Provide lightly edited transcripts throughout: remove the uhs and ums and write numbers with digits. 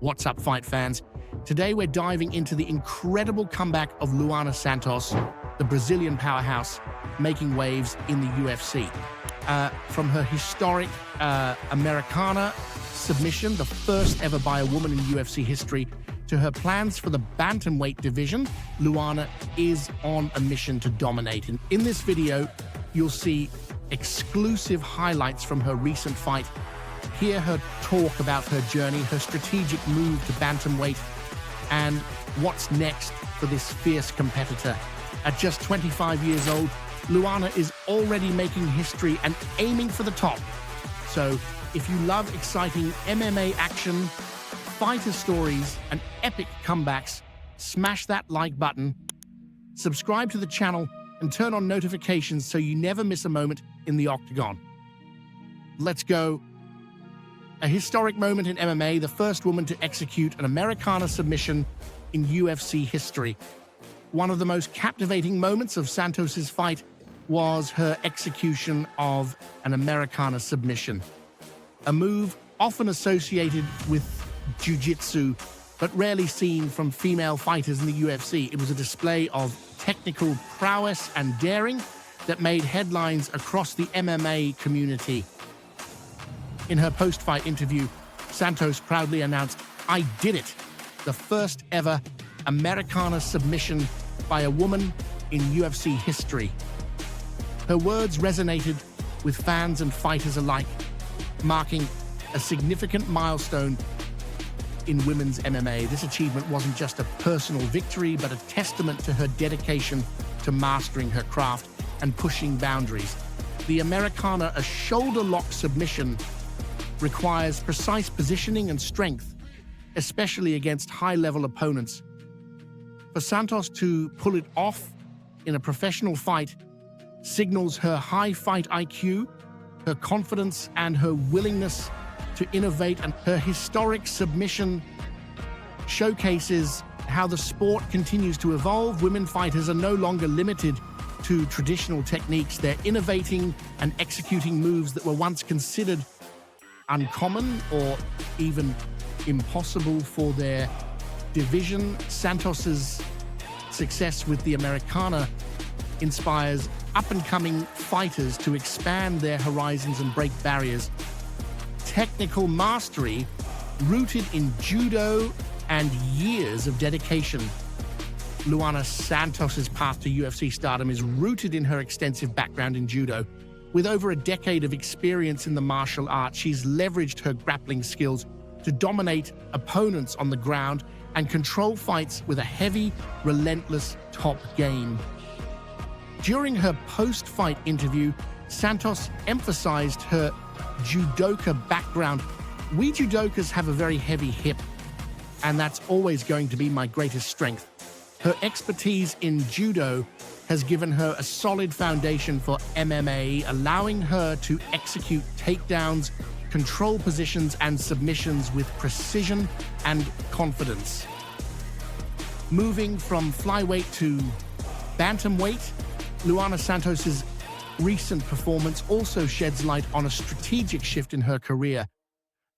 What's up, fight fans? Today we're diving into the incredible comeback of Luana Santos, the Brazilian powerhouse making waves in the UFC. From her historic Americana submission, the first ever by a woman in UFC history, to her plans for the bantamweight division, Luana is on a mission to dominate. And in this video, you'll see exclusive highlights from her recent fight. Hear her talk about her journey, her strategic move to bantamweight, and what's next for this fierce competitor. At just 25 years old, Luana is already making history and aiming for the top. So, if you love exciting MMA action, fighter stories, and epic comebacks, smash that like button, subscribe to the channel, and turn on notifications so you never miss a moment in the octagon. Let's go. A historic moment in MMA, the first woman to execute an Americana submission in UFC history. One of the most captivating moments of Santos's fight was her execution of an Americana submission. A move often associated with jiu-jitsu, but rarely seen from female fighters in the UFC. It was a display of technical prowess and daring that made headlines across the MMA community. In her post-fight interview, Santos proudly announced, "I did it," the first ever Americana submission by a woman in UFC history. Her words resonated with fans and fighters alike, marking a significant milestone in women's MMA. This achievement wasn't just a personal victory, but a testament to her dedication to mastering her craft and pushing boundaries. The Americana, a shoulder-lock submission, requires precise positioning and strength, especially against high-level opponents. For Santos to pull it off in a professional fight signals her high fight IQ, her confidence, and her willingness to innovate, and her historic submission showcases how the sport continues to evolve. Women fighters are no longer limited to traditional techniques. They're innovating and executing moves that were once considered uncommon or even impossible for their division. Santos's success with the Americana inspires up-and-coming fighters to expand their horizons and break barriers. Technical mastery rooted in judo and years of dedication. Luana Santos's path to UFC stardom is rooted in her extensive background in judo. With over a decade of experience in the martial art, she's leveraged her grappling skills to dominate opponents on the ground and control fights with a heavy, relentless top game. During her post-fight interview, Santos emphasized her judoka background. "We judokas have a very heavy hip, and that's always going to be my greatest strength." Her expertise in judo has given her a solid foundation for MMA, allowing her to execute takedowns, control positions, and submissions with precision and confidence. Moving from flyweight to bantamweight, Luana Santos's recent performance also sheds light on a strategic shift in her career.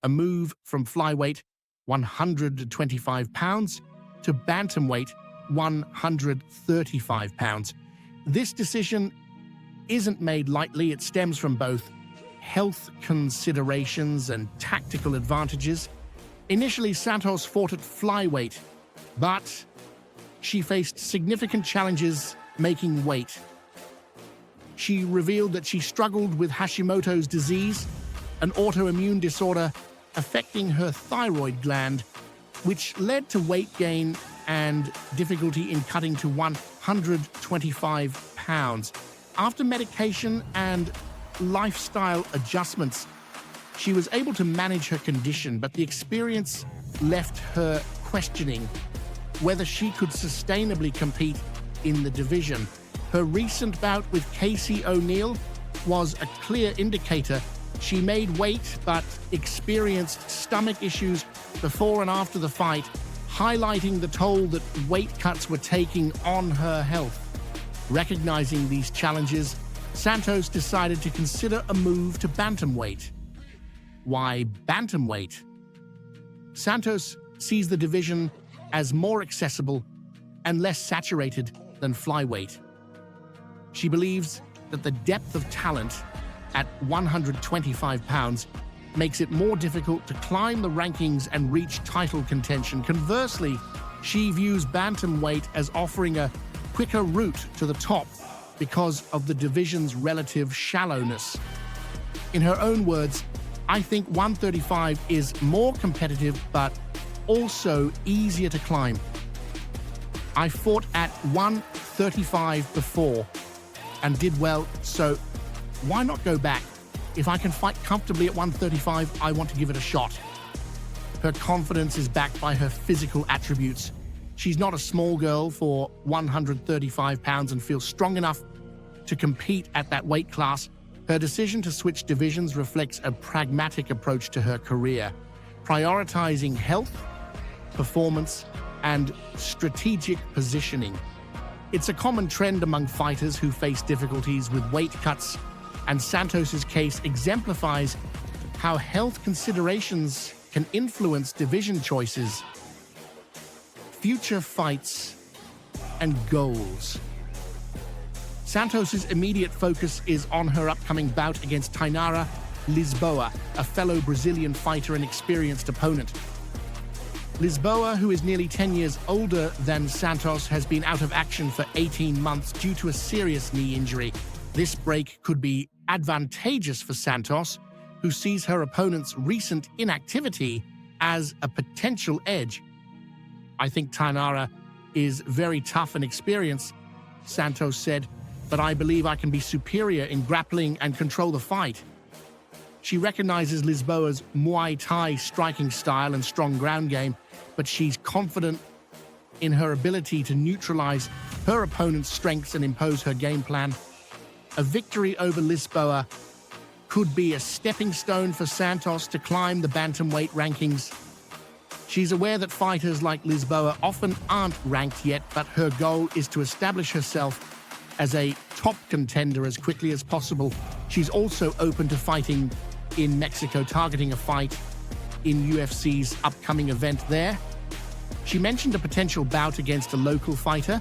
A move from flyweight 125 pounds to bantamweight 135 pounds. This decision isn't made lightly. It stems from both health considerations and tactical advantages. Initially, Santos fought at flyweight, but she faced significant challenges making weight. She revealed that she struggled with Hashimoto's disease, an autoimmune disorder affecting her thyroid gland, which led to weight gain and difficulty in cutting to 125 pounds. After medication and lifestyle adjustments, she was able to manage her condition, but the experience left her questioning whether she could sustainably compete in the division. Her recent bout with Casey O'Neill was a clear indicator. She made weight but experienced stomach issues before and after the fight, highlighting the toll that weight cuts were taking on her health. Recognizing these challenges, Santos decided to consider a move to bantamweight. Why bantamweight? Santos sees the division as more accessible and less saturated than flyweight. She believes that the depth of talent at 125 pounds makes it more difficult to climb the rankings and reach title contention. Conversely, she views bantamweight as offering a quicker route to the top because of the division's relative shallowness. In her own words, "I think 135 is more competitive, but also easier to climb. I fought at 135 before and did well, so why not go back? If I can fight comfortably at 135, I want to give it a shot." Her confidence is backed by her physical attributes. She's not a small girl for 135 pounds and feels strong enough to compete at that weight class. Her decision to switch divisions reflects a pragmatic approach to her career, prioritizing health, performance, and strategic positioning. It's a common trend among fighters who face difficulties with weight cuts, and Santos's case exemplifies how health considerations can influence division choices, future fights, and goals. Santos's immediate focus is on her upcoming bout against Tainara Lisboa, a fellow Brazilian fighter and experienced opponent. Lisboa, who is nearly 10 years older than Santos, has been out of action for 18 months due to a serious knee injury. This break could be advantageous for Santos, who sees her opponent's recent inactivity as a potential edge. "I think Tainara is very tough and experienced," Santos said, "but I believe I can be superior in grappling and control the fight." She recognizes Lisboa's Muay Thai striking style and strong ground game, but she's confident in her ability to neutralize her opponent's strengths and impose her game plan. A victory over Lisboa could be a stepping stone for Santos to climb the bantamweight rankings. She's aware that fighters like Lisboa often aren't ranked yet, but her goal is to establish herself as a top contender as quickly as possible. She's also open to fighting in Mexico, targeting a fight in UFC's upcoming event there. She mentioned a potential bout against a local fighter,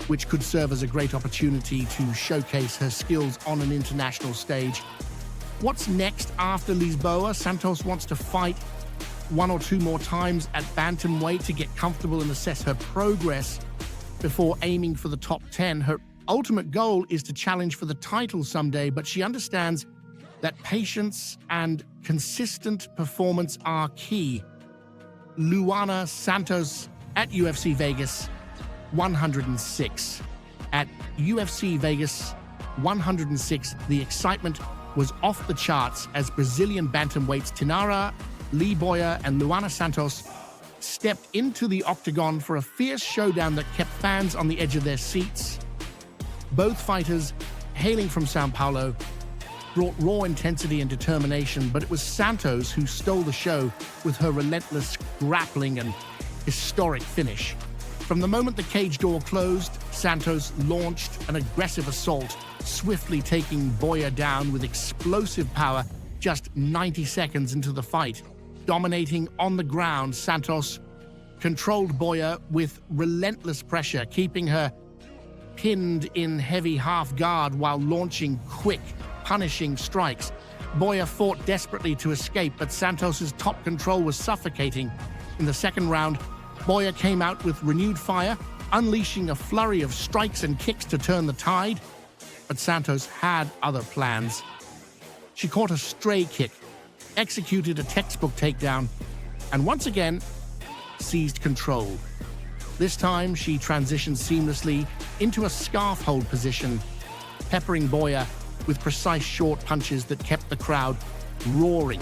which could serve as a great opportunity to showcase her skills on an international stage. What's next after Lisboa? Santos wants to fight one or two more times at bantamweight to get comfortable and assess her progress before aiming for the top 10. Her ultimate goal is to challenge for the title someday, but she understands that patience and consistent performance are key. Luana Santos at UFC Vegas 106. At UFC Vegas 106, the excitement was off the charts as Brazilian bantamweights Tainara Lisboa and Luana Santos stepped into the octagon for a fierce showdown that kept fans on the edge of their seats. Both fighters, hailing from São Paulo, brought raw intensity and determination, but it was Santos who stole the show with her relentless grappling and historic finish. From the moment the cage door closed, Santos launched an aggressive assault, swiftly taking Boya down with explosive power just 90 seconds into the fight. Dominating on the ground, Santos controlled Boya with relentless pressure, keeping her pinned in heavy half guard while launching quick, punishing strikes. Boya fought desperately to escape, but Santos's top control was suffocating. In the second round, Boya came out with renewed fire, unleashing a flurry of strikes and kicks to turn the tide. But Santos had other plans. She caught a stray kick, executed a textbook takedown, and once again seized control. This time, she transitioned seamlessly into a scarf hold position, peppering Boya with precise short punches that kept the crowd roaring.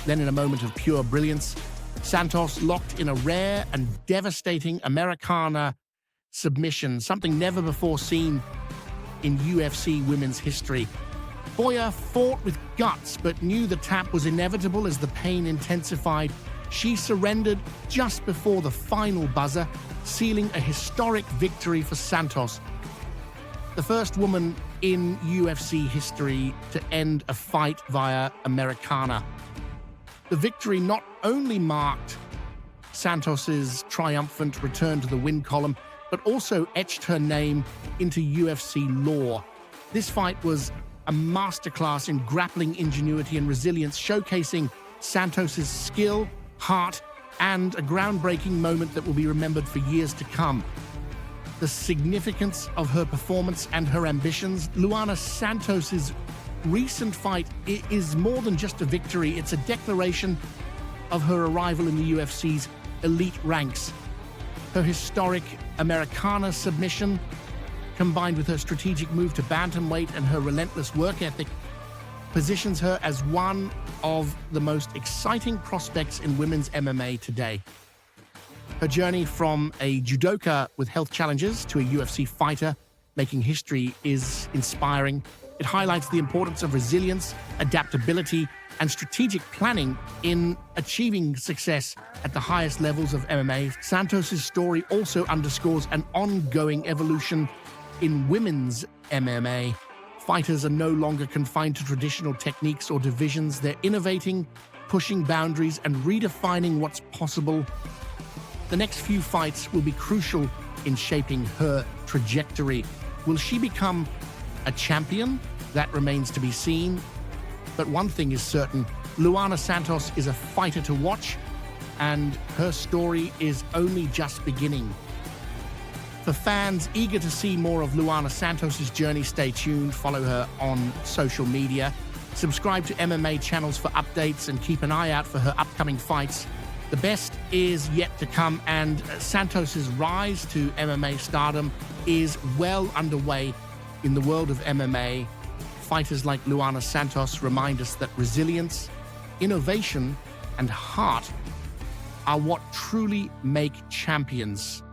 Then, in a moment of pure brilliance, Santos locked in a rare and devastating Americana submission, something never before seen in UFC women's history. Boya fought with guts, but knew the tap was inevitable as the pain intensified. She surrendered just before the final buzzer, sealing a historic victory for Santos, the first woman in UFC history to end a fight via Americana. The victory not only marked Santos's triumphant return to the win column, but also etched her name into UFC lore. This fight was a masterclass in grappling ingenuity and resilience, showcasing Santos's skill, heart, and a groundbreaking moment that will be remembered for years to come. The significance of her performance and her ambitions. Luana Santos's recent fight is more than just a victory. It's a declaration of her arrival in the UFC's elite ranks. Her historic Americana submission, combined with her strategic move to bantamweight and her relentless work ethic, positions her as one of the most exciting prospects in women's MMA today. Her journey from a judoka with health challenges to a UFC fighter making history is inspiring. It highlights the importance of resilience, adaptability, and strategic planning in achieving success at the highest levels of MMA. Santos's story also underscores an ongoing evolution in women's MMA. Fighters are no longer confined to traditional techniques or divisions. They're innovating, pushing boundaries, and redefining what's possible. The next few fights will be crucial in shaping her trajectory. Will she become a champion? That remains to be seen. But one thing is certain, Luana Santos is a fighter to watch, and her story is only just beginning. For fans eager to see more of Luana Santos' journey, stay tuned, follow her on social media, subscribe to MMA channels for updates, and keep an eye out for her upcoming fights. The best is yet to come, and Santos' rise to MMA stardom is well underway in the world of MMA. Fighters like Luana Santos remind us that resilience, innovation, and heart are what truly make champions.